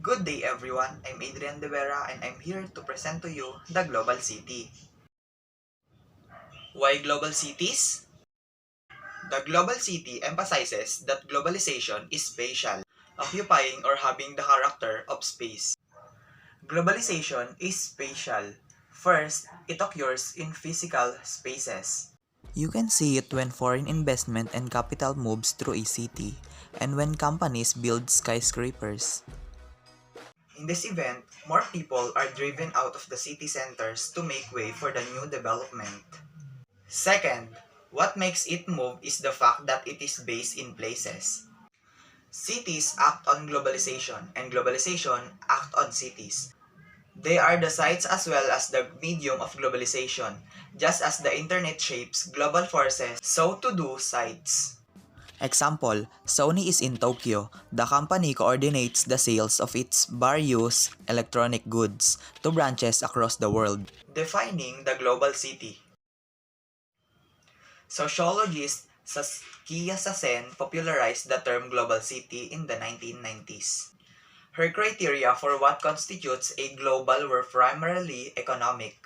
Good day everyone, I'm Adrian De Vera and I'm here to present to you the Global City. Why global cities? The Global City emphasizes that globalization is spatial, occupying or having the character of space. Globalization is spatial. First, it occurs in physical spaces. You can see it when foreign investment and capital moves through a city, and when companies build skyscrapers. In this event, more people are driven out of the city centers to make way for the new development. Second, what makes it move is the fact that it is based in places. Cities act on globalization, and globalization act on cities. They are the sites as well as the medium of globalization. Just as the internet shapes global forces, so to do sites. Example, Sony is in Tokyo. The company coordinates the sales of its various electronic goods to branches across the world. Defining the global city. Sociologist Saskia Sassen popularized the term global city in the 1990s. Her criteria for what constitutes a global were primarily economic.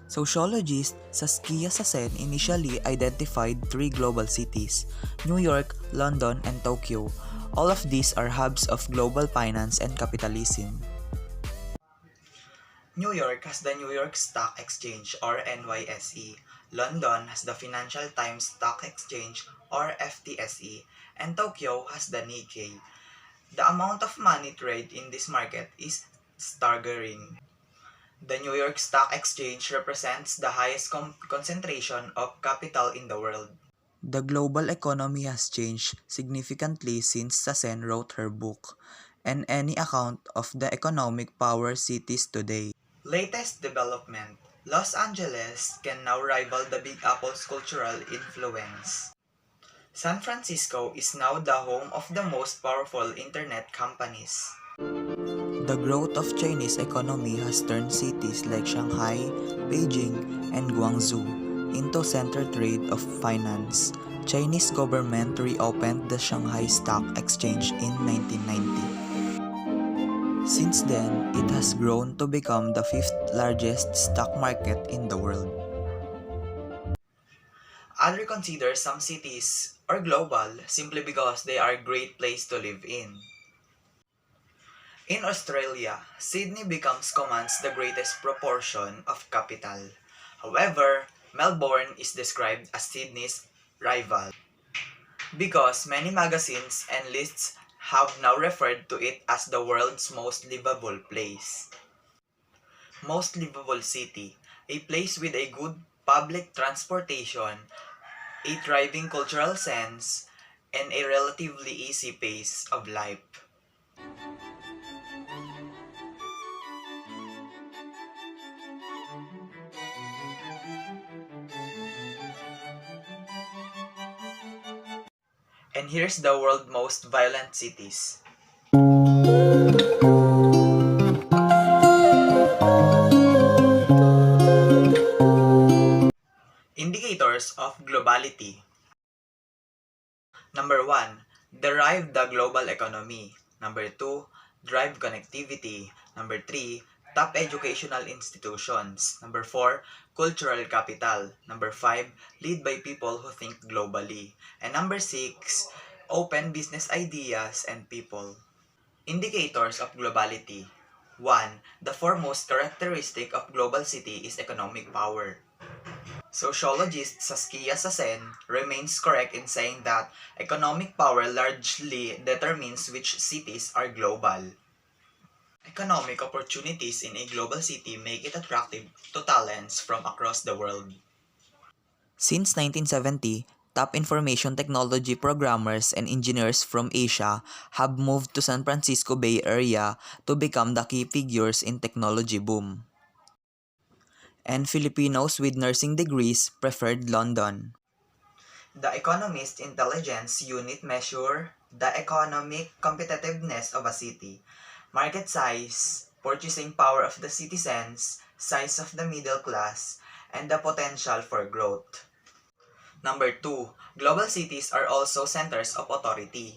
Sociologist Saskia Sassen initially identified three global cities: New York, London, and Tokyo. All of these are hubs of global finance and capitalism. New York has the New York Stock Exchange or NYSE. London has the Financial Times Stock Exchange or FTSE, and Tokyo has the Nikkei. The amount of money traded in this market is staggering. The New York Stock Exchange represents the highest concentration of capital in the world. The global economy has changed significantly since Sassen wrote her book, and any account of the economic power cities today. Latest development: Los Angeles can now rival the Big Apple's cultural influence. San Francisco is now the home of the most powerful internet companies. The growth of Chinese economy has turned cities like Shanghai, Beijing, and Guangzhou into center trade of finance. Chinese government reopened the Shanghai Stock Exchange in 1990. Since then, it has grown to become the fifth largest stock market in the world. Others consider some cities or global simply because they are a great place to live in. In Australia, Sydney commands the greatest proportion of capital. However, Melbourne is described as Sydney's rival because many magazines and lists have now referred to it as the world's most livable place. Most livable city, a place with a good public transportation, a thriving cultural sense, and a relatively easy pace of life. And here's the world's most violent cities. Indicators of globality. Number 1, derive the global economy. Number 2, drive connectivity. Number 3, top educational institutions. Number 4, cultural capital. Number 5, lead by people who think globally. And number 6, open business ideas and people. Indicators of globality. 1. The foremost characteristic of global city is economic power. Sociologist Saskia Sassen remains correct in saying that economic power largely determines which cities are global. Economic opportunities in a global city make it attractive to talents from across the world. Since 1970, top information technology programmers and engineers from Asia have moved to San Francisco Bay Area to become the key figures in technology boom. And Filipinos with nursing degrees preferred London. The Economist Intelligence Unit measure the economic competitiveness of a city, market size, purchasing power of the citizens, size of the middle class, and the potential for growth. Number 2, global cities are also centers of authority.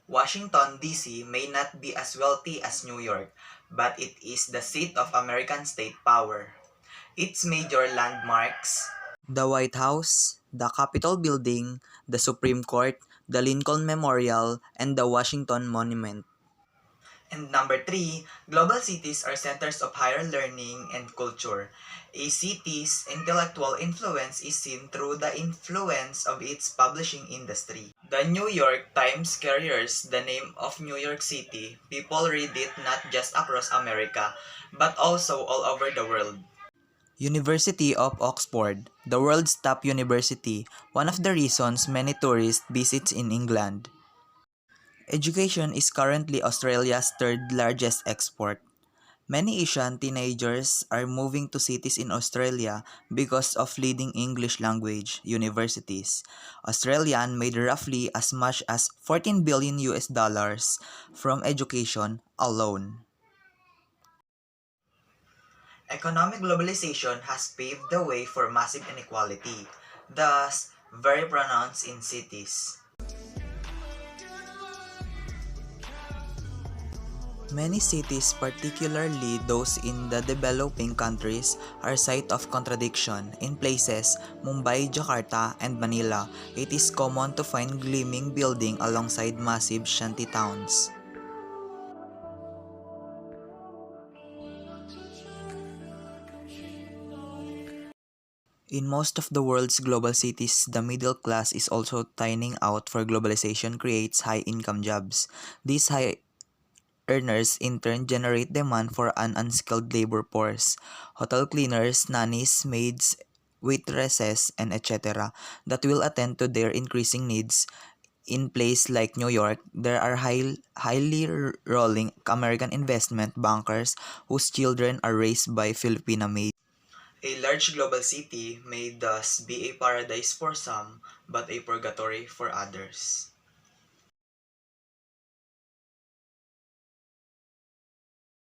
Washington, D.C. may not be as wealthy as New York, but it is the seat of American state power. Its major landmarks: the White House, the Capitol Building, the Supreme Court, the Lincoln Memorial, and the Washington Monument. And number three, global cities are centers of higher learning and culture. A city's intellectual influence is seen through the influence of its publishing industry. The New York Times carries the name of New York City. People read it not just across America, but also all over the world. University of Oxford, the world's top university, one of the reasons many tourists visit in England. Education is currently Australia's third largest export. Many Asian teenagers are moving to cities in Australia because of leading English language universities. Australia made roughly as much as 14 billion US dollars from education alone. Economic globalization has paved the way for massive inequality, thus very pronounced in cities. Many cities, particularly those in the developing countries, are site of contradiction. In places, Mumbai, Jakarta, and Manila, it is common to find gleaming building alongside massive shanty towns. In most of the world's global cities, the middle class is also thinning out, for globalization creates high-income jobs. These high earners in turn generate demand for an unskilled labor force: hotel cleaners, nannies, maids, waitresses, and etc. that will attend to their increasing needs. In places like New York, there are highly rolling American investment bankers whose children are raised by Filipina maids. A large global city may thus be a paradise for some, but a purgatory for others.